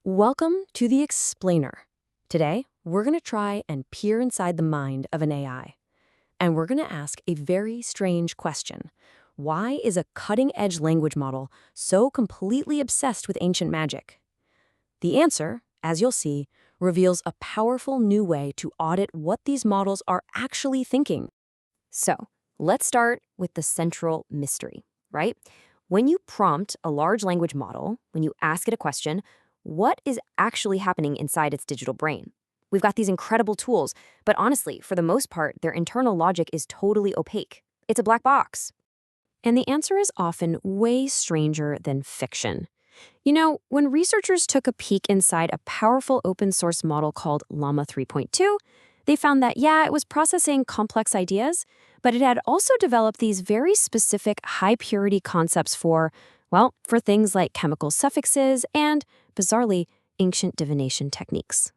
Welcome to the Explainer. Today, we're going to try and peer inside the mind of an AI. And we're going to ask a very strange question. Why is a cutting-edge language model so completely obsessed with ancient magic? The answer, as you'll see, reveals a powerful new way to audit what these models are actually thinking. So, let's start with the central mystery, right? When you prompt a large language model, when you ask it a question, what is actually happening inside its digital brain? We've got these incredible tools, but honestly, for the most part, their internal logic is totally opaque. It's a black box. And the answer is often way stranger than fiction. You know, when researchers took a peek inside a powerful open source model called Llama 3.2, they found that, yeah, it was processing complex ideas, but it had also developed these very specific high-purity concepts for things like chemical suffixes and, bizarrely, ancient divination techniques.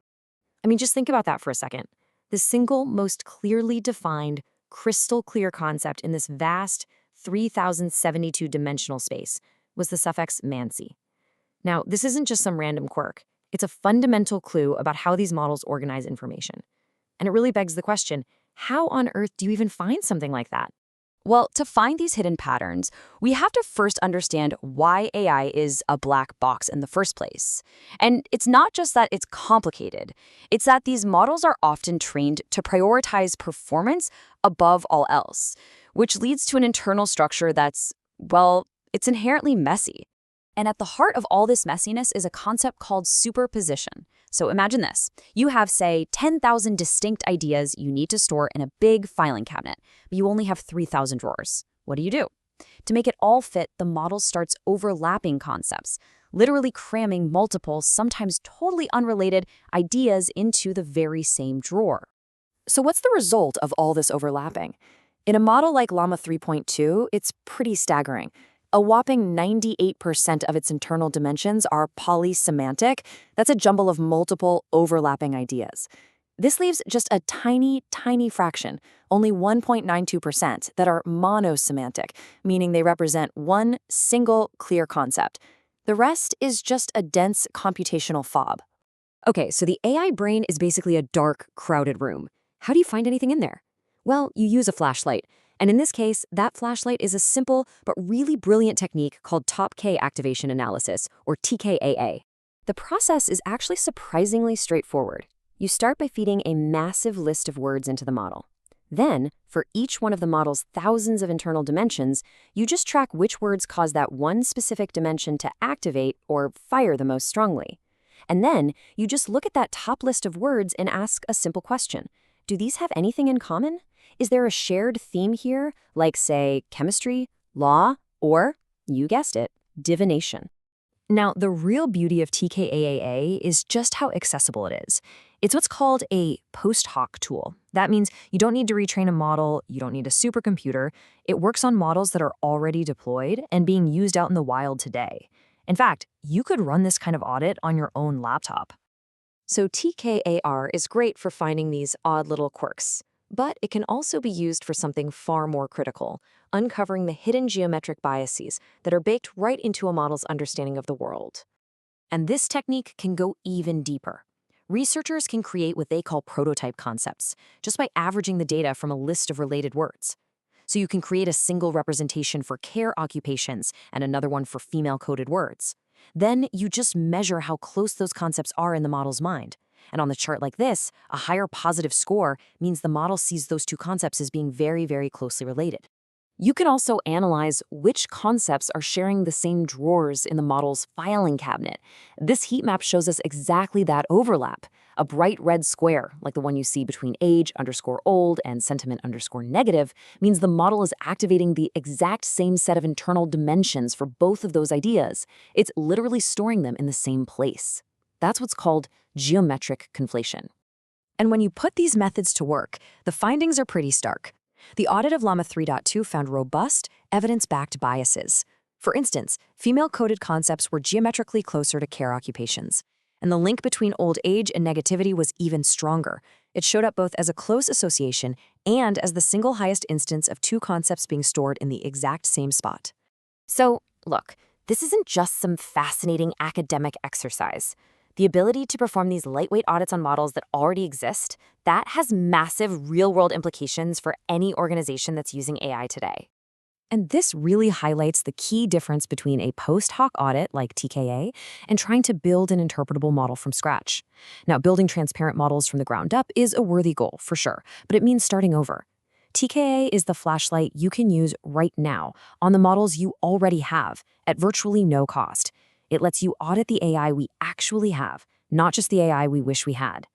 I mean, just think about that for a second. The single most clearly defined, crystal-clear concept in this vast 3,072-dimensional space was the suffix mancy. Now, this isn't just some random quirk. It's a fundamental clue about how these models organize information. And it really begs the question, how on earth do you even find something like that? Well, to find these hidden patterns, we have to first understand why AI is a black box in the first place. And it's not just that it's complicated, it's that these models are often trained to prioritize performance above all else, which leads to an internal structure that's, it's inherently messy. And at the heart of all this messiness is a concept called superposition. So imagine this. You have, say, 10,000 distinct ideas you need to store in a big filing cabinet, but you only have 3,000 drawers. What do? To make it all fit, the model starts overlapping concepts, literally cramming multiple, sometimes totally unrelated ideas into the very same drawer. So what's the result of all this overlapping? In a model like Llama 3.2, it's pretty staggering. A whopping 98% of its internal dimensions are polysemantic. That's a jumble of multiple overlapping ideas. This leaves just a tiny, tiny fraction, only 1.92%, that are monosemantic, meaning they represent one single clear concept. The rest is just a dense computational fob. Okay, so the AI brain is basically a dark, crowded room. How do you find anything in there? Well, you use a flashlight. And in this case, that flashlight is a simple but really brilliant technique called top K activation analysis, or TKAA. The process is actually surprisingly straightforward. You start by feeding a massive list of words into the model. Then, for each one of the model's thousands of internal dimensions, you just track which words cause that one specific dimension to activate or fire the most strongly. And then, you just look at that top list of words and ask a simple question. Do these have anything in common? Is there a shared theme here, like, say, chemistry, law, or, you guessed it, divination? Now, the real beauty of TKAA is just how accessible it is. It's what's called a post hoc tool. That means you don't need to retrain a model, you don't need a supercomputer. It works on models that are already deployed and being used out in the wild today. In fact, you could run this kind of audit on your own laptop. So TKAR is great for finding these odd little quirks. But it can also be used for something far more critical, uncovering the hidden geometric biases that are baked right into a model's understanding of the world. And this technique can go even deeper. Researchers can create what they call prototype concepts, just by averaging the data from a list of related words. So you can create a single representation for care occupations and another one for female-coded words. Then you just measure how close those concepts are in the model's mind. And on the chart like this, a higher positive score means the model sees those two concepts as being very, very closely related. You can also analyze which concepts are sharing the same drawers in the model's filing cabinet. This heat map shows us exactly that overlap. A bright red square, like the one you see between age_old and sentiment_negative, means the model is activating the exact same set of internal dimensions for both of those ideas. It's literally storing them in the same place. That's what's called geometric conflation. And when you put these methods to work, the findings are pretty stark. The audit of Llama 3.2 found robust, evidence-backed biases. For instance, female-coded concepts were geometrically closer to care occupations. And the link between old age and negativity was even stronger. It showed up both as a close association and as the single highest instance of two concepts being stored in the exact same spot. So, look, this isn't just some fascinating academic exercise. The ability to perform these lightweight audits on models that already exist, that has massive real-world implications for any organization that's using AI today. And this really highlights the key difference between a post hoc audit like TKA and trying to build an interpretable model from scratch. Now, building transparent models from the ground up is a worthy goal, for sure, but it means starting over. TKA is the flashlight you can use right now on the models you already have at virtually no cost. It lets you audit the AI we actually have, not just the AI we wish we had.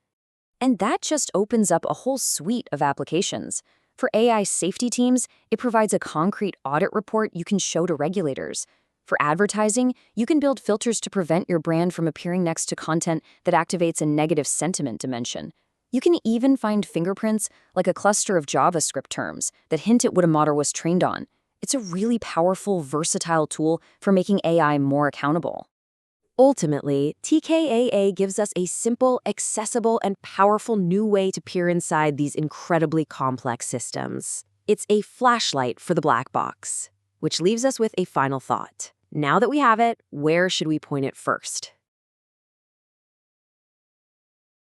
And that just opens up a whole suite of applications. For AI safety teams, it provides a concrete audit report you can show to regulators. For advertising, you can build filters to prevent your brand from appearing next to content that activates a negative sentiment dimension. You can even find fingerprints, like a cluster of JavaScript terms, that hint at what a model was trained on. It's a really powerful, versatile tool for making AI more accountable. Ultimately, TKAA gives us a simple, accessible, and powerful new way to peer inside these incredibly complex systems. It's a flashlight for the black box, which leaves us with a final thought. Now that we have it, where should we point it first?